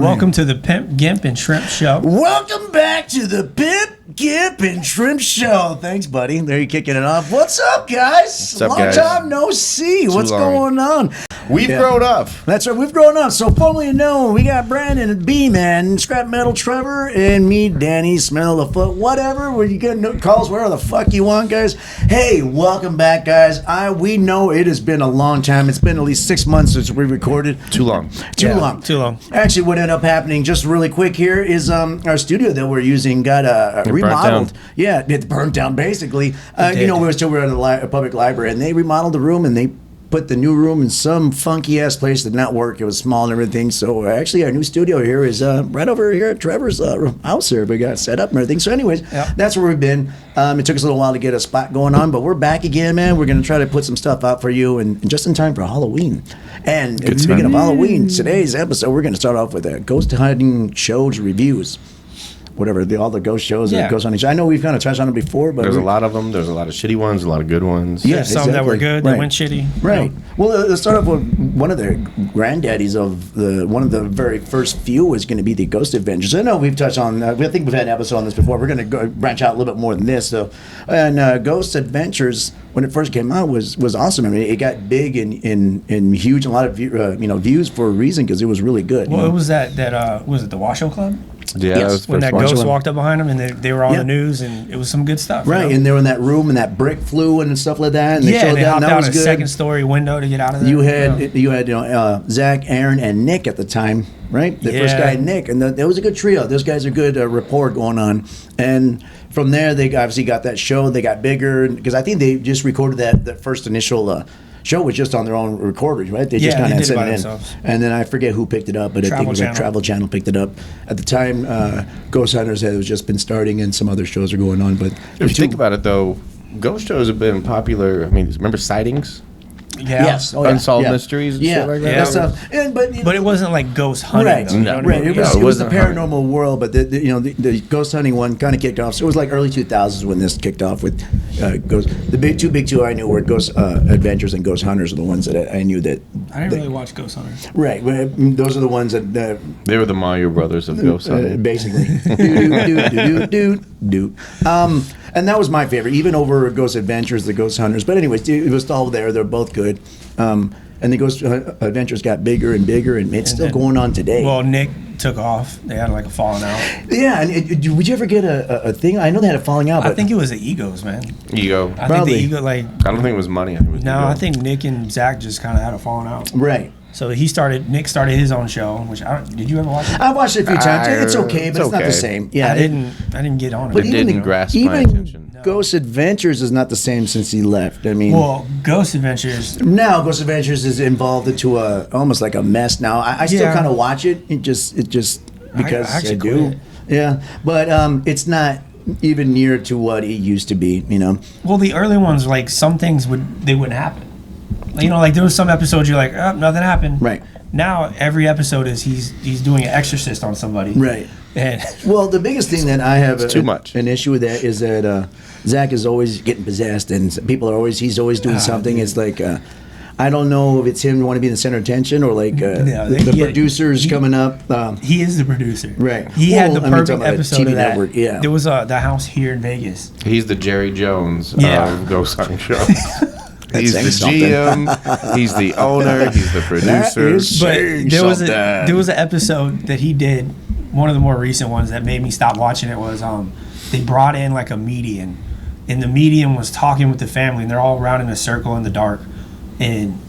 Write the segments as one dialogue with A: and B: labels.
A: Welcome to the Pimp, Gimp, and Shrimp Show.
B: Welcome back to the Pimp, Gimp, and Shrimp Show. Thanks, buddy. There you kicking it off. What's up, guys?
C: What's up,
B: Long
C: guys?
B: time no see. What's going on?
C: We've grown up.
B: That's right. We've grown up. So formerly known, we got Brandon and B-Man, Scrap Metal Trevor, and me, Danny, Smell the Foot, whatever. Where you get no calls, wherever the fuck you want, guys. Hey, welcome back, guys. We know it has been a long time. It's been at least 6 months since we recorded.
C: Too long.
B: Too long. Actually, what ended up happening, just really quick here, is our studio that we're using got remodeled. Yeah, it burned down basically. We were still in a public library, and they remodeled the room, and they put the new room in some funky ass place that did not work. It was small and everything. So actually, our new studio here is right over here at Trevor's house here. We got set up and everything. So, anyways, that's where we've been. It took us a little while to get a spot going on, but we're back again, man. We're gonna try to put some stuff out for you, and just in time for Halloween. And speaking of Halloween, today's episode we're gonna start off with ghost hunting shows reviews. Whatever, all the ghost shows that ghost hunting. I know we've kind of touched on it before, but
C: there's a lot of them. There's a lot of shitty ones, a lot of good ones.
A: Yeah, some that were good, that went shitty.
B: Right. Well, let's start off with one of the granddaddies of one of the very first few is going to be the Ghost Adventures. I know we've touched on. I think we've had an episode on this before. We're going to branch out a little bit more than this. So, and Ghost Adventures, when it first came out, was awesome. I mean, it got big and huge, and a lot of views for a reason because it was really good.
A: Well, it was was it the Washoe Club?
C: Yeah,
B: yes.
A: When that ghost walked up behind them, and they were on the news, and it was some good stuff.
B: Right, and they were in that room, and that brick flew and stuff like that. And
A: they hopped out a second-story window to get out of there.
B: You had Zach, Aaron, and Nick at the time, right? The first guy, Nick, and that was a good trio. Those guys are good rapport going on, and from there they obviously got that show. They got bigger because I think they just recorded that first initial. Show was just on their own recorders, right? They just kind of sent it in. And then I forget who picked it up, but I think it was like Travel Channel picked it up. At the time, Ghost Hunters had just been starting and some other shows are going on. But
C: if you think about it, though, ghost shows have been popular. I mean, remember Sightings?
A: Yeah.
B: Yes.
C: Unsolved mysteries and shit like that.
B: Yeah. Stuff.
A: But it wasn't like ghost hunting.
B: Right. Right. It was the paranormal world, but the ghost hunting one kind of kicked off. So it was like early 2000s when this kicked off with ghost. The big two I knew were Ghost Adventures and Ghost Hunters are the ones that I knew that.
A: I didn't really watch Ghost Hunters.
B: Right. Those are the ones that.
C: They were the Mario brothers of ghost hunting.
B: Basically. And that was my favorite, even over Ghost Adventures, the Ghost Hunters. But anyways, it was all there. They're both good. And the Ghost Adventures got bigger and bigger, and it's still going on today.
A: Well, Nick took off. They had like a falling out.
B: Yeah, and would you ever get a thing? I know they had a falling out. But
A: I think it was the egos, man.
C: Ego.
A: I think the ego, I
C: don't think it was money. I
A: think Nick and Zach just kind of had a falling out.
B: Right.
A: So Nick started his own show, which did you ever watch it?
B: I watched it a few times. It's okay, but it's not the same. Yeah,
A: I didn't get on it.
C: But it didn't grasp my attention.
B: Ghost Adventures is not the same since he left. I mean,
A: well, Ghost Adventures is
B: involved into almost like a mess now. I still kind of watch it. It just because I do.
A: Quit.
B: Yeah, but it's not even near to what it used to be.
A: Well, the early ones, like some things wouldn't happen. Like there was some episodes you're like, oh, nothing happened.
B: Right.
A: Now every episode is he's doing an exorcist on somebody.
B: Right.
A: And
B: well, the biggest thing that I have
C: too much
B: an issue with that is that Zach is always getting possessed, and he's always doing something. It's like I don't know if it's him want to be the center of attention or like the producers coming up.
A: He is the producer.
B: Right.
A: He had the perfect episode of that.
B: Network, yeah.
A: There was the house here in Vegas.
C: He's the Jerry Jones of Ghost Hunting shows. He's the GM. He's the owner. He's the producer.
A: But there was an episode that he did. One of the more recent ones that made me stop watching it was they brought in like a medium, and the medium was talking with the family, and they're all around in a circle in the dark, and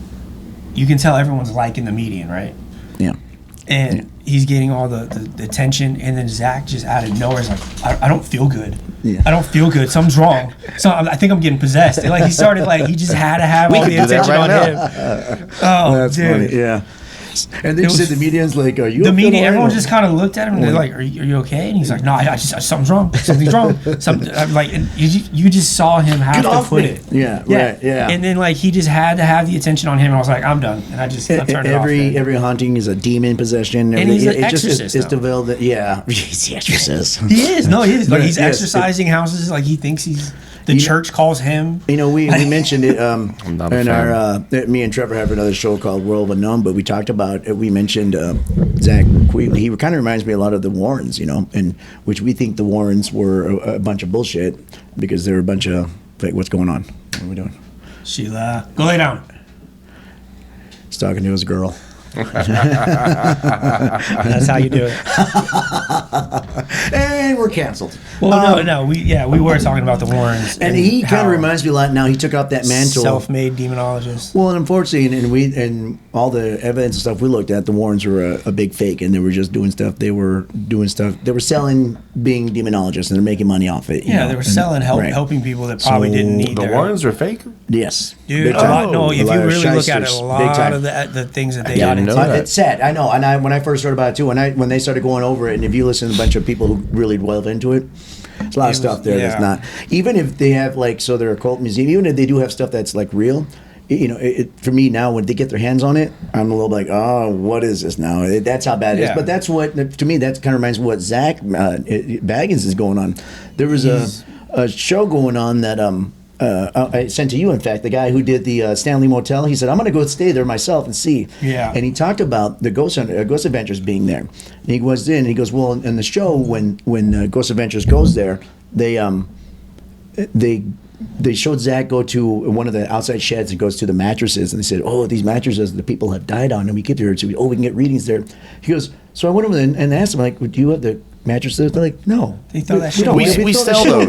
A: you can tell everyone's liking the medium, right?
B: Yeah.
A: And he's getting all the attention, and then Zach just out of nowhere is like, I don't feel good.
B: Yeah.
A: I don't feel good. Something's wrong. I think I'm getting possessed. And like he started he just had to have all the attention on him. Oh,
B: that's
A: dude.
B: funny. Yeah. And then you said the median's like, are you?
A: The median, everyone just kind of looked at him and they're like, "Are you okay?" And he's like, "No, something's wrong. Something's wrong." I'm like, and you just saw him have to put it.
B: Yeah, right, yeah.
A: And then he just had to have the attention on him. And I was like, I'm done, and I turned it off.
B: Every haunting is a demon possession.
A: And he's an exorcist.
B: It's developed. Yeah, he's the exorcist.
A: He is. No, he is. He's exercising houses. He thinks he's. The church calls him.
B: We mentioned it
C: I'm not a
B: in
C: fan.
B: our. Me and Trevor have another show called World of Unknown, but we talked about. We mentioned Zach. He kind of reminds me a lot of the Warrens, and which we think the Warrens were a bunch of bullshit because they're a bunch of. Like, what's going on? What are we doing?
A: Sheila, go lay down.
B: He's talking to his girl.
A: That's how you do it.
B: And we're canceled.
A: Well, no, we were talking about the Warrens,
B: and he kind of reminds me a lot. Now he took up that mantle,
A: self-made demonologist.
B: Well, and unfortunately, and all the evidence and stuff we looked at, the Warrens were a big fake, and they were just doing stuff. They were selling being demonologists, and they're making money off it.
A: Yeah, they were selling, helping people that probably didn't need
C: The Warrens are fake?
B: Yes,
A: dude. If you really look at it, a lot of the things that they got into.
B: It's sad. I know. And when I first heard about it too, when they started going over it, and if you listen to a bunch of people who really delve into it, there's a lot of stuff there that's not. Even if they have their occult museum, even if they do have stuff that's like real, for me now, when they get their hands on it, I'm a little like, oh, what is this now? That's how bad it is. But that's what, to me, that kind of reminds me of what Zach Baggins is going on. There was a show going on that I sent to you, in fact, the guy who did the Stanley Motel. He said, I'm going to go stay there myself and see. Yeah. And he talked about the Ghost Adventures being there. And he goes in, and he goes, well, in the show, when Ghost Adventures goes there, they showed Zach go to one of the outside sheds and goes to the mattresses, and they said, oh, these mattresses the people have died on, and we get there, so we can get readings there. He goes, so I went over there and asked him, like, do you have the mattresses? They're like, no.
A: They throw that shit
C: away. We sell those.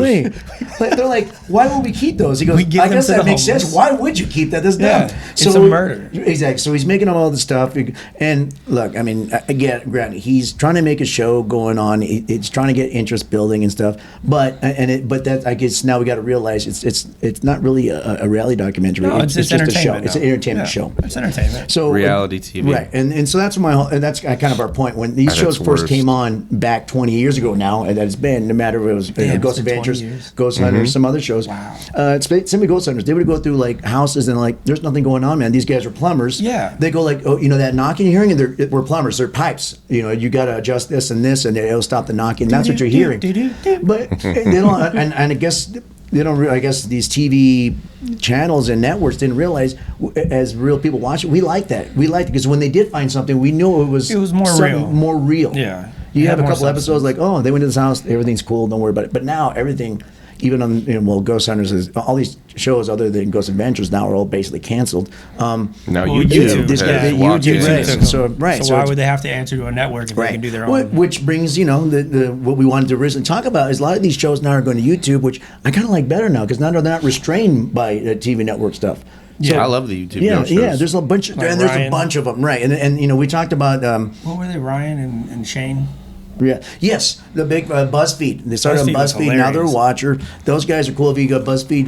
B: They're like, why would we keep those? He goes, I guess that makes sense. Why would you keep that? That's dumb.
A: It's a murder.
B: Exactly. So he's making all this stuff. And look, I mean, again, granted, he's trying to make a show going on. It's trying to get interest building and stuff. But that, I guess now we got to realize it's not really a reality documentary.
A: No, it's just a show.
B: It's an entertainment show.
A: It's entertainment.
C: So reality TV.
B: Right. And so that's that's kind of our point. When these shows first came on back 20 years ago now, that it's been, no matter if it was Ghost Adventures, Ghost Hunters, some other shows. Wow. It's simply Ghost Hunters. They would go through like houses and like, there's nothing going on, man. These guys are plumbers. Yeah. They go like, oh, that knocking you're hearing, and we're plumbers. They're pipes. You got to adjust this and this, and it'll stop the knocking. That's what you're hearing. But they don't, and I guess they don't. I guess these TV channels and networks didn't realize, as real people watching, we like that. We liked it because when they did find something, we knew it was more real.
A: Yeah.
B: You have a couple episodes like, oh, they went to this house, everything's cool, don't worry about it. But now everything, even on Ghost Hunters, all these shows other than Ghost Adventures now are all basically canceled.
C: Now YouTube.
A: So why would they have to answer to a network if they can do their own?
B: Which brings, what we wanted to originally talk about is a lot of these shows now are going to YouTube, which I kind of like better now because now they're not restrained by TV network stuff.
C: So, I love the YouTube shows.
B: Yeah, there's a bunch of, and there's a bunch of them, right? And we talked about
A: what were they, Ryan and Shane?
B: Yeah. Yes, the big BuzzFeed. They started on BuzzFeed. Now they're a Watcher. Those guys are cool. If you got BuzzFeed,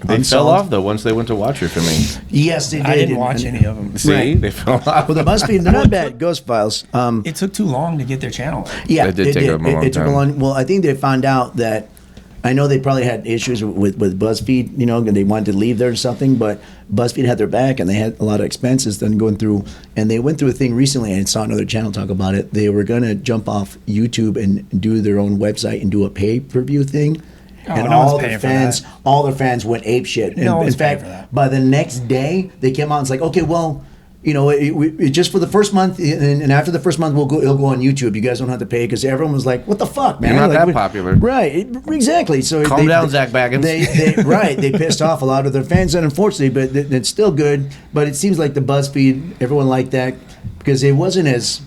C: they fell off though once they went to Watcher for me.
B: Yes, they did.
A: I didn't watch any of them.
C: See, they fell off.
B: Well, the BuzzFeed, they're not bad. Ghost Files.
A: It took too long to get their channel.
B: Yeah,
C: it did take a long time.
B: Well, I think they found out that. I know they probably had issues with BuzzFeed, and they wanted to leave there or something, but BuzzFeed had their back, and they had a lot of expenses then going through, and they went through a thing recently, and I saw another channel talk about it. They were going to jump off YouTube and do their own website and do a pay-per-view thing. And all their fans went apeshit. In fact, by the next day, they came out and it's like, okay, well, it just for the first month, and after the first month, it'll go on YouTube. You guys don't have to pay because everyone was like, "What the fuck, man?
C: You're not that popular,
B: right? Exactly." So
C: calm down, Zach Baggins.
B: They pissed off a lot of their fans, and unfortunately, but it's still good. But it seems like the BuzzFeed, everyone liked that because it wasn't as.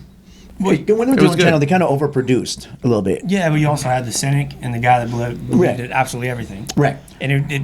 B: When they were doing channel, they kind of overproduced a little bit.
A: Yeah, but you also had the cynic and the guy that believed in absolutely everything.
B: Right,
A: and it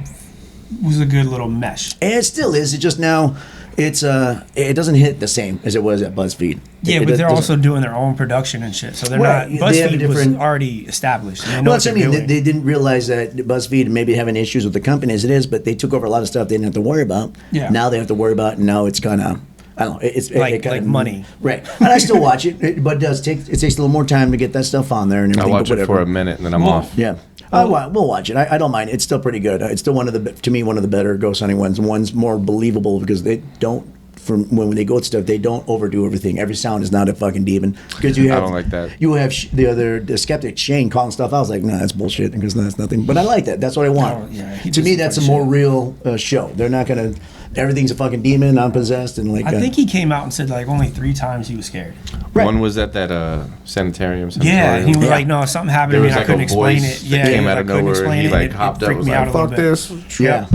A: was a good little mesh.
B: And it still is. It just now. It doesn't hit the same as it was at BuzzFeed.
A: Yeah, but they're also doing their own production and shit, so they're not. BuzzFeed was already established. Well,
B: that's what I mean. They didn't realize that BuzzFeed maybe having issues with the company as it is, but they took over a lot of stuff they didn't have to worry about. Yeah. Now they have to worry about, and now it's kind of. I don't know. It's
A: like money,
B: right? And I still watch it, but it takes a little more time to get that stuff on there and everything.
C: I watch it for a minute and then I'm off.
B: Yeah. We'll watch it. I don't mind. It's still pretty good. It's still one of the better ghost hunting ones. One's more believable because they don't from when they go to stuff, they don't overdo everything. Every sound is not a fucking demon. Because you have,
C: I don't like that.
B: You have the skeptic Shane calling stuff. I was like, no, that's bullshit because that's nothing. But I like that. That's what I want. To me, that's a more real show. They're not gonna. Everything's a fucking demon. I'm possessed and like.
A: I think he came out and said like only 3 times he was scared.
C: Right. One was at that sanitarium.
A: Yeah, and he was like, no, something happened to me. I couldn't explain it. Yeah,
C: came out of nowhere. And he like hopped up and was like, fuck this.
B: Yeah.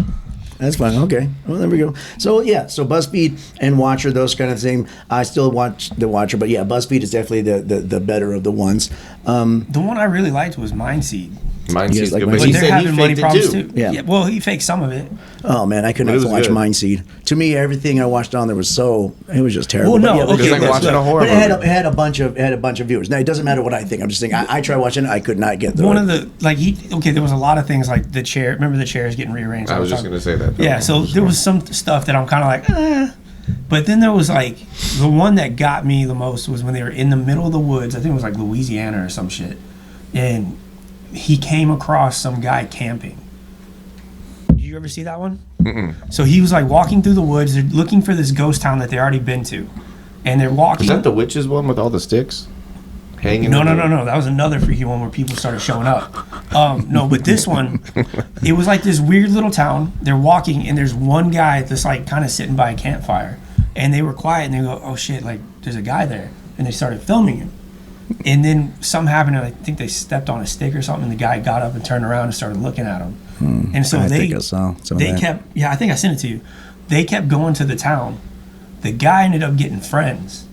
B: That's fine. Okay. Well, there we go. So, so BuzzFeed and Watcher, those kind of things. I still watch the Watcher, but yeah, BuzzFeed is definitely the better of the ones.
A: The one I really liked was Mindseed.
C: Mindseed's
B: like
C: good,
A: but they're having money problems too.
B: Yeah.
A: Well, he faked some of it.
B: Oh man, I couldn't watch Mindseed. To me, everything I watched on there was it was just terrible.
A: Well, no,
B: but
C: it was like watching a horror movie.
B: But it had a bunch of viewers. Now it doesn't matter what I think. I'm just saying I tried watching it. I could not get through
A: one of the there was a lot of things like the chair. Remember the chairs getting rearranged?
C: I was just gonna say that.
A: Yeah, so there was some stuff that I'm kind of like, But then there was like the one that got me the most was when they were in the middle of the woods. I think it was like Louisiana or some shit, and he came across some guy camping. Did you ever see that one? Mm-mm. So he was like walking through the woods. They're looking for this ghost town that they already been to, and they're walking.
C: Is that the witches one with all the sticks hanging?
A: No. That was another freaky one where people started showing up. No, but this one, it was like this weird little town. They're walking, and there's one guy that's like kind of sitting by a campfire, and they were quiet, and they go, "Oh shit! Like there's a guy there," and they started filming him. And then something happened, and I think they stepped on a stick or something, and the guy got up and turned around and started looking at him. And so they kept, I think I sent it to you. They kept going to the town. The guy ended up getting friends.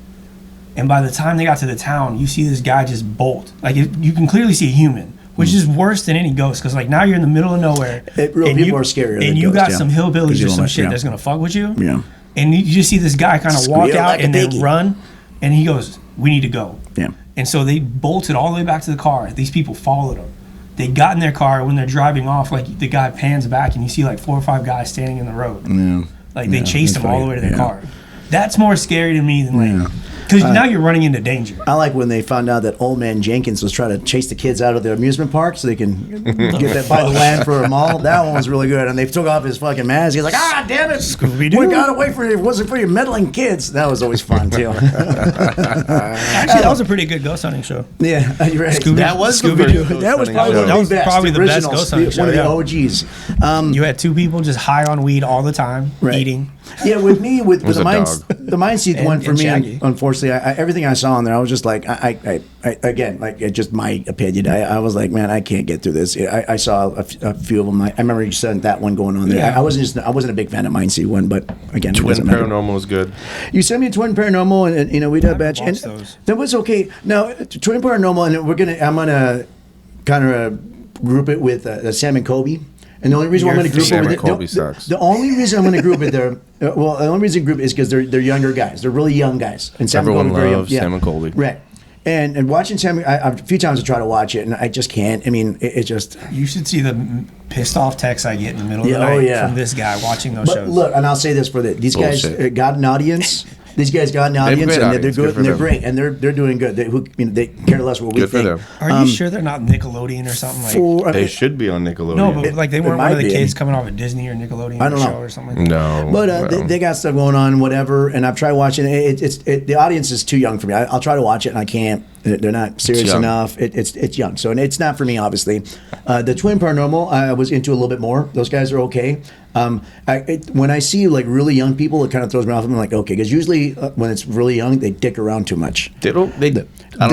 A: And by the time they got to the town, you see this guy just bolt. Like, you can clearly see a human, which is worse than any ghost, because like now you're in the middle of nowhere.
B: People are scarier than
A: and you
B: ghosts,
A: got some hillbillies or some shit that's going to fuck with you.
B: Yeah.
A: And you just see this guy kind of walk out and then run, and he goes, "We need to go."
B: Yeah.
A: And so they bolted all the way back to the car. These people followed them. They got in their car. When they're driving off, like the guy pans back and you see like 4 or 5 guys standing in the road.
B: Yeah.
A: Like they chased them all the way to their car. That's more scary to me than like, because now you're running into danger.
B: I like when they found out that Old Man Jenkins was trying to chase the kids out of the amusement park so they can get that by the land for a mall. That one was really good. And they took off his fucking mask. He's like, damn it.
A: Scooby-Doo.
B: We got away from it. It wasn't for you meddling kids. That was always fun, too.
A: Actually, that was a pretty good ghost hunting show.
B: Yeah, you're right.
A: That was
B: Scooby-Doo. That was probably the best ghost hunting show. One of the OGs.
A: You had 2 people just high on weed all the time, eating.
B: Yeah, with me, with the Mindseed one for me,
A: Shaggy.
B: unfortunately, everything I saw on there, I was just like, again, like just my opinion. I was like, man, I can't get through this. I saw a few of them. I remember you said that one going on there.
A: Yeah.
B: I wasn't a big fan of Mindseed one, but again,
C: Twin Paranormal was good.
B: You sent me Twin Paranormal, and we did a batch, and
A: those.
B: that was okay. Now, Twin Paranormal, and I'm gonna kind of group it with Sam and Kobe. And the only reason I'm going to group it with the only reason I'm going to group it there, the only reason to group it is because they're younger guys. They're really young guys. And Sam
C: everyone
B: and Kobe
C: loves Sam and Colby.
B: Right. And watching Sam, a few times I try to watch it, and I just can't. I mean, it just...
A: You should see the pissed off texts I get in the middle of the night from this guy watching those shows.
B: Look, and I'll say this for these guys got an audience. These guys got an audience, and they're good, and they're great, and they're doing good. They care less what we think.
A: Are you sure they're not Nickelodeon or something like?
C: They should be on Nickelodeon.
A: No, but like they weren't one of the kids coming off of Disney or Nickelodeon show or something like that.
C: No,
B: but they got stuff going on, whatever. And I've tried watching it. The audience is too young for me. I'll try to watch it, and I can't. They're not serious enough. It's young, so and it's not for me, obviously. The Twin Paranormal, I was into a little bit more. Those guys are okay. When I see like really young people, it kind of throws me off. I'm like, okay, because usually when it's really young, they dick around too much.
C: I don't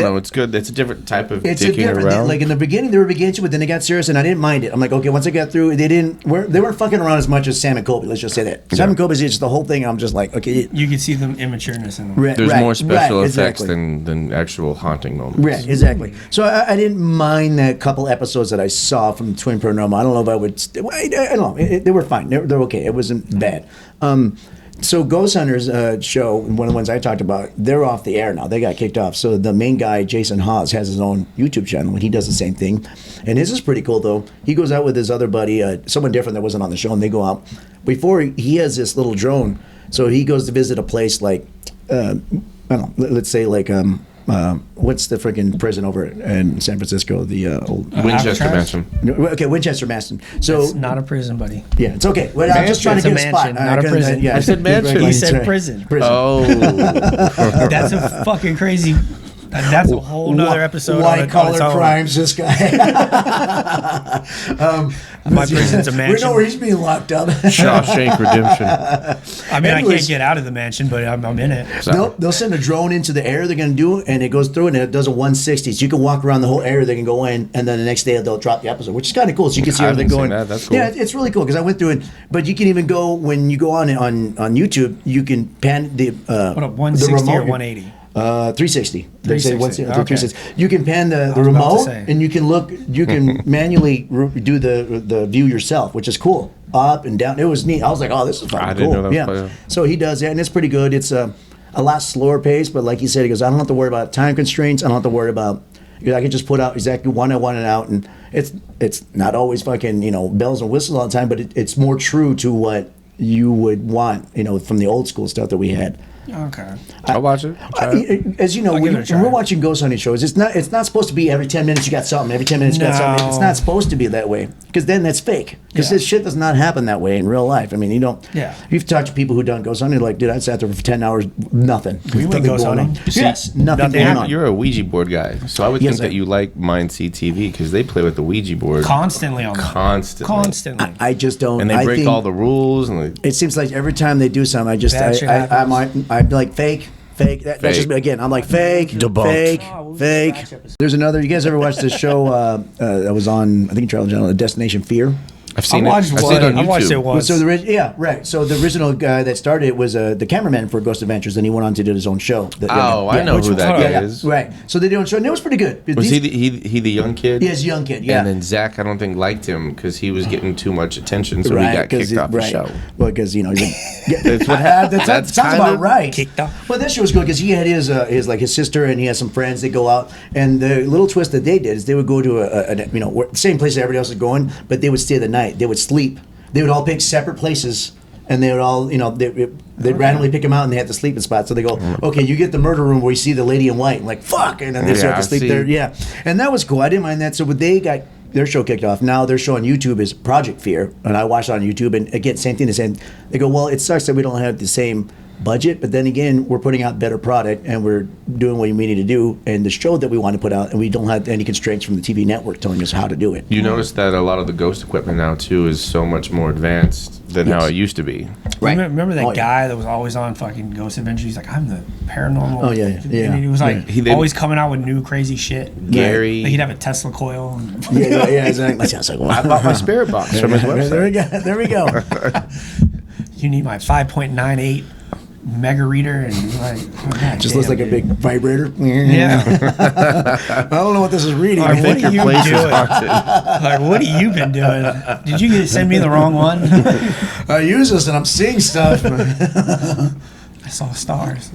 C: know. It's good. It's a different type of dicking around.
B: Like in the beginning, they were against you, but then they got serious, and I didn't mind it. I'm like, okay, once I got through, they weren't fucking around as much as Sam and Kobe. Let's just say that. Sam and Kobe is just the whole thing. I'm just like, okay.
A: You can see the immatureness in them.
C: There's more special effects than actual haunting moments.
B: Right, exactly. So I didn't mind that couple episodes that I saw from Twin Paranormal. I don't know if I would. I don't know. They were fine. They're okay. It wasn't bad. So Ghost Hunters show, one of the ones I talked about, they're off the air now. They got kicked off. So the main guy, Jason Hawes, has his own YouTube channel, and he does the same thing. And his is pretty cool, though. He goes out with his other buddy, someone different that wasn't on the show, and they go out. Before, he has this little drone. So he goes to visit a place like, I don't know, let's say like what's the freaking prison over in San Francisco? The old
C: Winchester Mansion.
B: Okay, Winchester Mansion. So
A: it's not a prison, buddy.
B: Yeah, it's okay. Well, I'm just trying to
A: It's a
B: get a spot.
A: mansion, not a prison.
B: Yeah,
C: I said mansion.
A: He said prison.
C: Oh.
A: That's a fucking crazy. That's a whole nother episode.
B: White collar crimes. This guy.
A: My prison's a mansion.
B: We know where he's being locked up.
C: Shawshank Redemption.
A: I mean, I can't get out of the mansion, but I'm in it.
B: They'll send a drone into the area they're going to do, and it goes through, and it does a 160. So you can walk around the whole area they can go in, and then the next day they'll drop the episode, which is kind of cool. So you can see everything going.
C: That's cool.
B: Yeah, it's really cool because I went through it. But you can even go when you go on YouTube, you can pan the
A: what up, 160 or 180.
B: 360.
A: 360. Okay.
B: 360. You can pan the remote, and you can look. You can manually do the view yourself, which is cool. Up and down. It was neat. I was like, oh, this is fucking cool.
C: I didn't know that was
B: yeah. So he does that, and it's pretty good. It's a lot slower pace, but like he said, he goes, I don't have to worry about time constraints. I don't have to worry about. I can just put out exactly one I want it out, and it's not always fucking bells and whistles all the time, but it's more true to what you would want from the old school stuff that we had.
A: Okay.
C: I'll watch it.
B: As you know, when we're watching ghost hunting shows, it's not supposed to be every 10 minutes you got something. Every 10 minutes you got something. It's not supposed to be that way because then that's fake. Because this shit does not happen that way in real life. I mean, you don't.
A: Yeah.
B: You've talked to people who done ghost hunting, like, dude, I sat there for 10 hours, nothing.
A: We went ghost hunting.
B: Yes, nothing going on.
C: You're a Ouija board guy, so I would think that you like Mind CTV because they play with the Ouija board
A: constantly on
C: constantly.
B: I just don't.
C: And they break all the rules. And
B: it seems like every time they do something, I'm like fake. That's just again. I'm like fake, debunked. Fake. There's another. You guys ever watched this show that was on? I think Travel Channel, Destination Fear.
C: I've seen it. I've seen it on YouTube.
A: I watched it once.
B: So So the original guy that started it was the cameraman for Ghost Adventures, and he went on to do his own show.
C: I know who that guy is.
B: Right. So they did a show, and it was pretty good.
C: Was he the young kid?
B: Yes, young kid. Yeah.
C: And then Zach, I don't think liked him because he was getting too much attention, so he got kicked off the show.
B: Well, because
C: that's what happened.
B: That sounds about right.
A: Kicked off.
B: Well, that show was good because he had his sister, and he had some friends. They go out, and the little twist that they did is they would go to the same place that everybody else was going, but they would stay the night. They would sleep. They would all pick separate places, and they would all, they'd randomly pick them out, and they had the sleeping spot. So they go, okay, you get the murder room where you see the lady in white, and like, fuck, and then they start to sleep there. Yeah, and that was cool. I didn't mind that. So when they got their show kicked off, now their show on YouTube is Project Fear, and I watched it on YouTube, and again, same thing. They go, well, it sucks that we don't have the same budget, but then again, we're putting out better product, and we're doing what we need to do, and the show that we want to put out, and we don't have any constraints from the TV network telling us how to do it.
C: You notice that a lot of the ghost equipment now too is so much more advanced than how it used to be.
A: Right. Remember that guy that was always on fucking Ghost Adventures? He's like, I'm the paranormal.
B: Oh yeah.
A: And he was like always coming out with new crazy shit.
C: Gary.
A: Like he'd have a Tesla coil.
B: Yeah. Exactly.
C: I bought my spirit box from his website.
B: There we go.
A: You need my 5.98 mega reader, and
B: just looks like a big vibrator.
A: Yeah.
B: I don't know what this is reading.
A: What are you doing? What have you been doing? Did you send me the wrong one?
B: I use this and I'm seeing stuff.
A: I saw stars.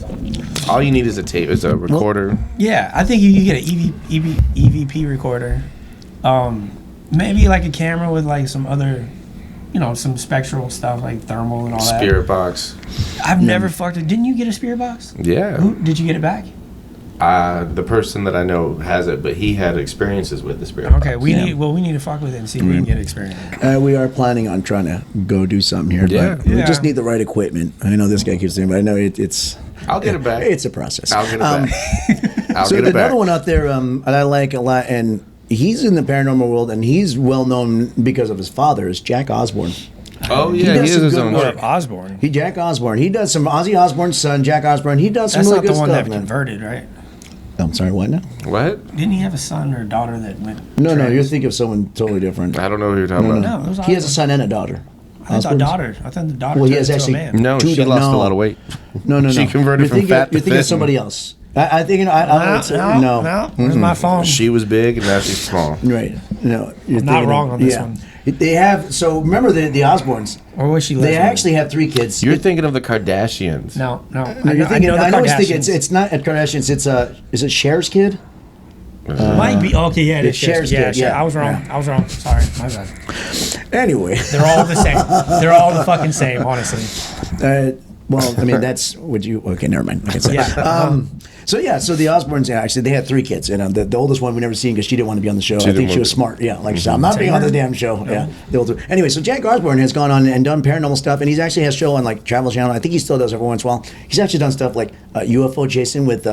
C: All you need is a tape, is a recorder.
A: Well, yeah, I think you get an EVP recorder. Maybe like a camera with like some other, some spectral stuff like thermal and all that.
C: Spirit box.
A: I've never fucked it. Didn't you get a spirit box?
C: Yeah.
A: Did you get it back?
C: The person that I know has it, but he had experiences with the spirit box.
A: Okay, we need to fuck with it and see if we can get experience.
B: We are planning on trying to go do something here.
C: Yeah.
B: But we just need the right equipment. I know this guy keeps saying, but I know it's.
C: I'll get it back.
B: It's a process.
C: I'll get it back.
B: So another one out there that I like a lot, and he's in the paranormal world, and he's well known because of his father, is Jack Osborne.
C: Oh yeah, he is his own work.
A: Osborne.
B: Jack Osborne. He does some Ozzy Osbourne's son, Jack Osborne. He does some really good stuff.
A: That's not the one that converted, right?
B: I'm sorry, what now?
C: What?
A: Didn't he have a son or a daughter that went?
B: No, you're thinking of someone totally different.
C: I don't know who you're talking about.
B: No, he has a son and a daughter.
A: I thought the daughter.
B: Well, he has actually.
A: A man.
C: No, she lost a lot of weight.
B: No.
C: She converted from fat to
B: You're thinking of somebody else. I think
A: no. Where's my phone?
C: She was big and now she's small.
B: Right. No,
A: you're not wrong on this one.
B: They have remember the Osbournes.
A: Or was she?
B: They actually have 3 kids.
C: You're thinking of the Kardashians.
A: No.
B: You're thinking. I know it's not at Kardashians. It's is it Cher's kid?
A: Might be. Okay, yeah, it is
B: Cher's kid. Yeah,
A: I was wrong. Sorry, my bad.
B: Anyway,
A: they're all the same. They're all the fucking same, honestly.
B: Well, I mean, that's would you? Okay, never mind. I can say. So the Osbournes actually they had 3 kids, and the oldest one we never seen because she didn't want to be on the show. I think she was smart. Yeah, like she said, I'm not being on the damn show. No. Yeah, the older. Anyway, so Jack Osbourne has gone on and done paranormal stuff, and he's actually has a show on like Travel Channel. I think he still does every once in a while. He's actually done stuff like UFO chasing with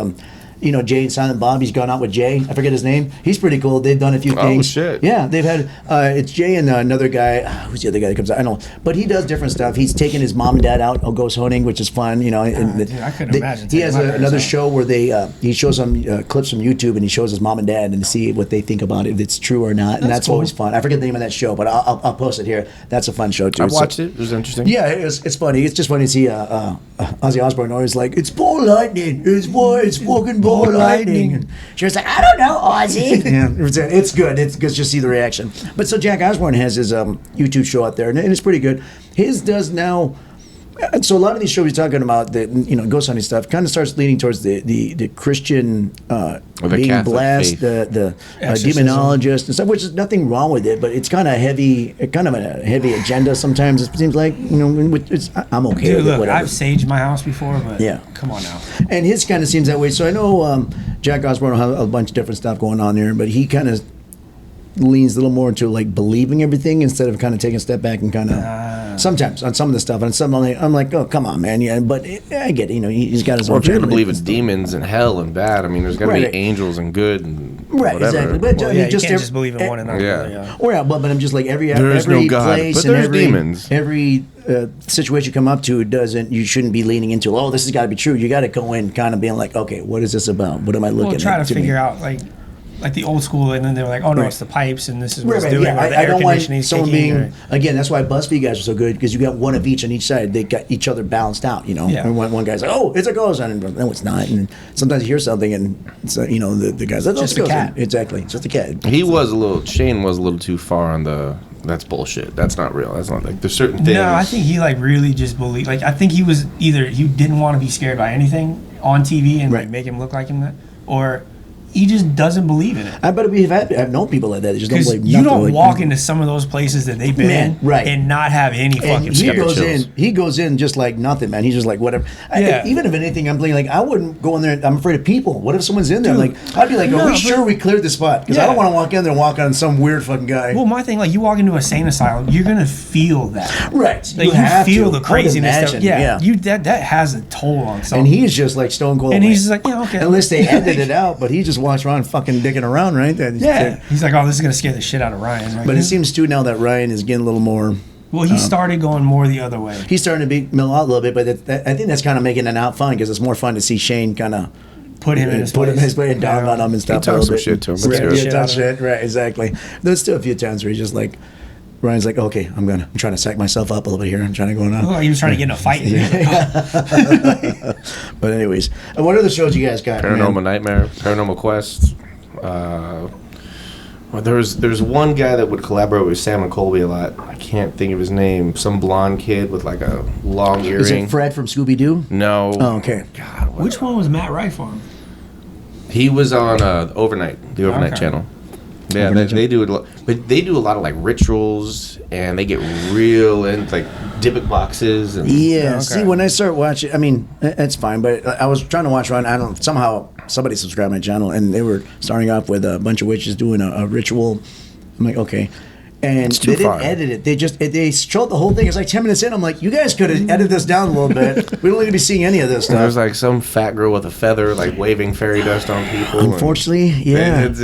B: Jay and Silent Bob. He's gone out with Jay. I forget his name. He's pretty cool. They've done a few things.
C: Oh, shit.
B: Yeah, they've had, it's Jay and another guy. Who's the other guy that comes out? I don't know. But he does different stuff. He's taken his mom and dad out ghost hunting, which is fun, Dude,
A: I couldn't imagine.
B: He has another show where he shows them clips from YouTube and he shows his mom and dad and to see what they think about it, if it's true or not. And that's cool. Always fun. I forget the name of that show, but I'll post it here. That's a fun show, too.
C: I watched it. It was interesting.
B: Yeah, it's funny. It's just funny to see Ozzy Osbourne always like, it's ball lightning. It's fucking ball lightning. She was like, I don't know, Ozzy. Yeah, it's good. It's good to see the reaction. But so Jack Osbourne has his YouTube show out there, and it's pretty good. His does now. So a lot of these shows we're talking about, the ghost hunting stuff, kind of starts leaning towards the Christian being
C: Catholic
B: blessed,
C: faith.
B: the demonologist and stuff, which is nothing wrong with it, but it's kind of a heavy agenda sometimes. It seems like I'm okay
A: Dude,
B: with
A: look,
B: it. Whatever.
A: I've saged my house before, but
B: yeah,
A: come on now.
B: And his kind of seems that way. So I know Jack Osbourne will have a bunch of different stuff going on there, but he kind of leans a little more into like believing everything instead of kind of taking a step back and kind of sometimes on some of the stuff. And some I'm like, oh come on, man, yeah. But I get it, he's got his own.
C: If you're gonna believe it's demons and hell and bad, I mean, there's got to be angels and good and whatever.
B: Exactly. But
A: you can't just believe in one another.
C: Yeah.
B: But I'm just like every
C: no God,
B: place
C: but
B: and
C: there's demons.
B: every situation you come up to you shouldn't be leaning into. Oh, this has got to be true. You got to go in kind of being like, okay, what is this about? What am I looking at?
A: Try to figure out like the old school, and then they were like, oh no, it's the pipes, and this is what it's doing.
B: Yeah,
A: the
B: I
A: air
B: don't want
A: conditioning's
B: someone
A: kicking,
B: being again. That's why BuzzFeed guys are so good because you got one of each on each side. They got each other balanced out.
A: Yeah.
B: And one guy's like, oh, it's a ghost, and no, it's not. And sometimes you hear something, and it's, the guy's like,
A: just a cat.
B: Exactly, it's just a cat.
C: Shane was a little too far on the. That's bullshit. That's not real. That's not like there's certain things.
A: No, I think he really just believed. Like I think he was either he didn't want to be scared by anything on TV and make him look like him, or he just doesn't believe in it.
B: But I've known people like that. They just don't believe nothing.
A: You don't walk into some of those places that they've been in and not have any fucking
B: scare. He goes in just like nothing, man. He's just like whatever. Even if anything, I'm thinking like I wouldn't go in there. I'm afraid of people. What if someone's in there?
A: Dude,
B: I'd be like, are we sure we cleared the spot? Because I don't want to walk in there and walk on some weird fucking guy.
A: Well, my thing, like you walk into a sane asylum, you're gonna feel that.
B: Right.
A: Like, you feel the craziness. That has a toll on someone.
B: And he's just like stone cold.
A: And he's just like, okay.
B: Unless they edited it out, but he just walks around fucking dicking around, right?
A: He's like, oh, this is gonna scare the shit out of Ryan. Like,
B: but it seems too now that Ryan is getting a little more.
A: Well, he started going more the other way.
B: He's starting to mill out a little bit, but I think that's kind of making it out fun because it's more fun to see Shane kind of
A: put him in his place
B: and down on him and stuff.
C: He talks some shit to him.
B: Right, exactly. There's still a few times where he's just like. Ryan's like, okay, I'm trying to sack myself up a little bit here. I'm trying to go on.
A: Oh, he was trying to get in a fight.
B: But anyways, what other shows you guys got?
C: Paranormal Nightmare, Paranormal Quest. Well, there's one guy that would collaborate with Sam and Colby a lot. I can't think of his name. Some blonde kid with like a long earring.
B: Is it Fred from Scooby Doo?
C: No.
B: Oh, okay.
C: God,
A: which one was Matt Rife on?
C: He was on the Overnight channel. Yeah, they do it a lot, but they do a lot of like rituals, and they get real and like Dybbuk boxes. And,
B: see, when I start watching, I mean, it's fine, but I was trying to watch one. Somehow somebody subscribed to my channel, and they were starting off with a bunch of witches doing a ritual. I'm like, okay. And they didn't edit it. They showed the whole thing. It's like 10 minutes in. I'm like, you guys could have edited this down a little bit. We don't need to be seeing any of this stuff.
C: There's like some fat girl with a feather, like waving fairy dust on people.
B: Unfortunately,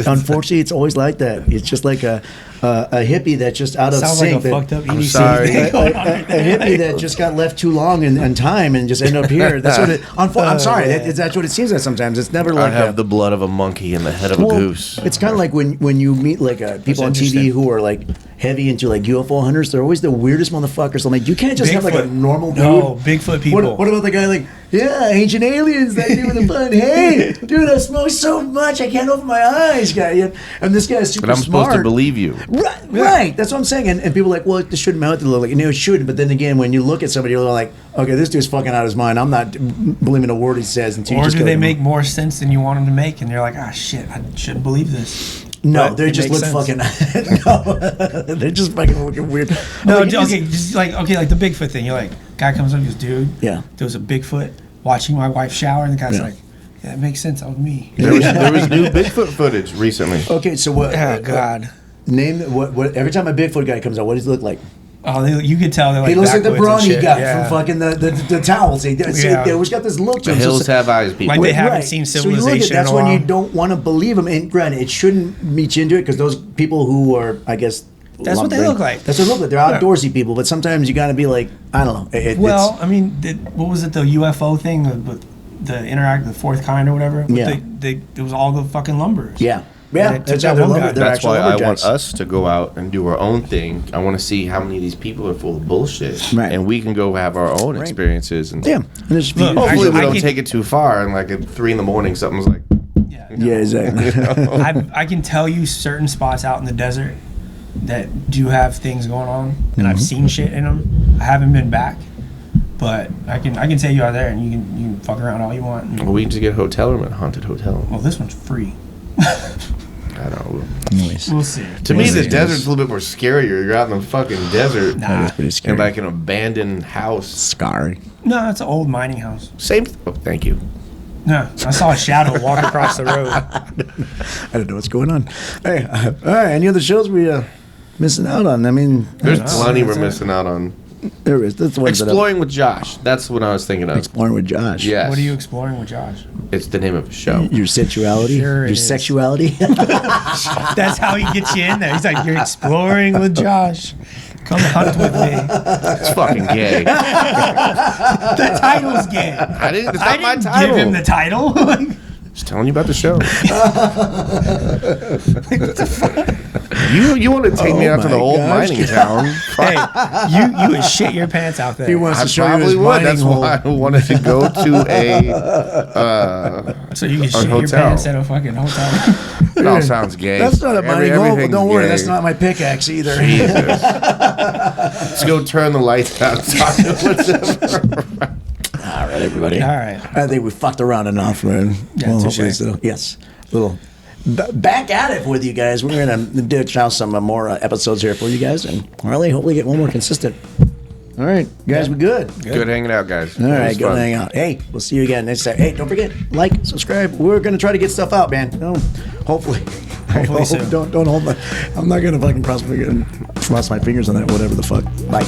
B: Unfortunately, it's always like that. It's just like a hippie that's just out of sync.
A: Like a fucked up EDC.
C: I'm sorry.
B: a hippie that just got left too long in time and just ended up here. That's what it. I'm sorry. That's what it seems like sometimes. It's never like.
C: I have the blood of a monkey and the head of a goose.
B: It's kind of like when you meet like people on TV who are like heavy into like UFO hunters. They're always the weirdest motherfuckers. I'm like, you can't just have like a normal dude.
A: No, Bigfoot people.
B: What about the guy like, yeah, ancient aliens, that dude with the fun. Hey, dude, I smoke so much I can't open my eyes, guy. And this guy's super smart.
C: But I'm supposed to believe you.
B: Right. That's what I'm saying. And people are like, well, this shouldn't matter to look like. And it shouldn't. But then again, when you look at somebody, you're like, okay, this dude's fucking out of his mind. I'm not believing a word he says until you just
A: do they make more sense than you want them to make? And you're like, ah, shit, I shouldn't believe this.
B: No,
A: But
B: they
A: it
B: just
A: makes
B: look
A: sense.
B: fucking. No, they're just fucking looking weird.
A: No,
B: Like,
A: okay, just like the Bigfoot thing. You're like, guy comes up and goes, dude,
B: Yeah.
A: there was a Bigfoot watching my wife shower, and the guy's
B: Yeah.
A: like, yeah, that makes sense. That was me.
C: There was new Bigfoot footage recently.
B: Okay, so what?
A: Oh God.
B: Name what? Every time a Bigfoot guy comes out, what does he look like?
A: Oh, you could tell they're like
B: He looks like the
A: backwoods and
B: brawny
A: shit.
B: guy
A: Yeah.
B: from fucking the towels. They always got this look to
C: The
B: him.
C: hills have eyes, people.
A: Like they haven't seen
B: So you look at
A: civilization
B: that's
A: in a
B: when
A: while.
B: you don't want to believe him. And granted, it shouldn't meet you into it because those people who are, I guess,
A: That's what they look like.
B: That's what they look like. They're outdoorsy people, but sometimes you got to be like, I don't know.
A: Well, I mean, what was it? The UFO thing, the fourth kind or whatever.
B: Yeah.
A: It was all the fucking lumberers.
B: yeah.
A: Yeah,
B: Yeah,
A: that's that one guy.
C: That's why I want us to go out and do our own thing. I want to see how many of these people are full of bullshit,
B: Right.
C: and we can go have our own experiences. And
B: Yeah. And there's
A: Look,
C: hopefully
A: I
C: we don't
A: can-
C: take it too far. And like at 3 a.m, something's like,
A: Yeah.
B: yeah, exactly.
A: I can tell you certain spots out in the desert that do have things going on, and I've seen shit in them. I haven't been back, but I can tell you are there, and you can fuck around all you want.
C: well, we need to get a hotel room at a haunted hotel.
A: Well, this one's free.
C: I don't know.
B: Anyways.
A: We'll see.
C: To me, the
B: see.
C: desert's a little bit more scarier. You're out in the fucking desert
A: Nah.
B: That's pretty scary.
C: in like an abandoned house.
B: Scary.
A: No, it's an old mining house.
C: Same. Oh, thank you.
A: No, I saw a shadow walk across the road.
B: I don't know what's going on. Hey, all right. Any other shows we missing out on? I mean,
C: There's
A: know.
C: plenty we're
A: That's it.
C: missing out on.
B: there is. That's the ones that
C: Exploring with Josh. That's what I was thinking
B: I'm
C: of.
B: exploring with Josh.
C: Yes.
A: What are you exploring with Josh?
C: It's the name of the show.
B: Your sensuality,
A: Sure it
B: your
A: is.
B: sexuality.
A: That's how he gets you in there. He's like, you're exploring with Josh. Come hunt with me.
C: It's fucking gay.
A: The title's gay.
C: I didn't. It's
A: I
C: not my
A: didn't
C: title.
A: give him the title.
C: Just telling you about the show. You want to take me
B: Oh
C: out to the
B: my
C: old
B: gosh.
C: mining town?
A: Hey, you would shit your pants out there.
B: He wants
C: I
B: to show you
C: probably
B: his
C: would.
B: mining
C: That's
B: hole.
C: why I wanted to go to
A: So you can
C: a
A: shit your
C: hotel.
A: pants at a fucking hotel.
C: It all sounds gay.
B: That's not a mining hole, but
C: everything's
B: don't worry,
C: gay.
B: that's not my pickaxe either.
C: Jesus. Let's go turn the lights out.
B: All right, everybody.
A: All right.
B: I think we fucked around enough, man.
A: Yeah, touche.
B: hopefully so. Yes. Little back at it with you guys. We're gonna ditch out some more episodes here for you guys, and really hopefully get one more consistent. All right, guys, we good.
C: Good hanging out, guys.
B: All
C: It
B: right,
C: was
B: go
C: fun.
B: hang out. Hey, we'll see you again next time. Hey, don't forget, like, subscribe. We're gonna try to get stuff out, man. Hopefully.
A: Hopefully soon.
B: Don't hold my. I'm not gonna fucking cross my fingers on that. Whatever the fuck. Bye.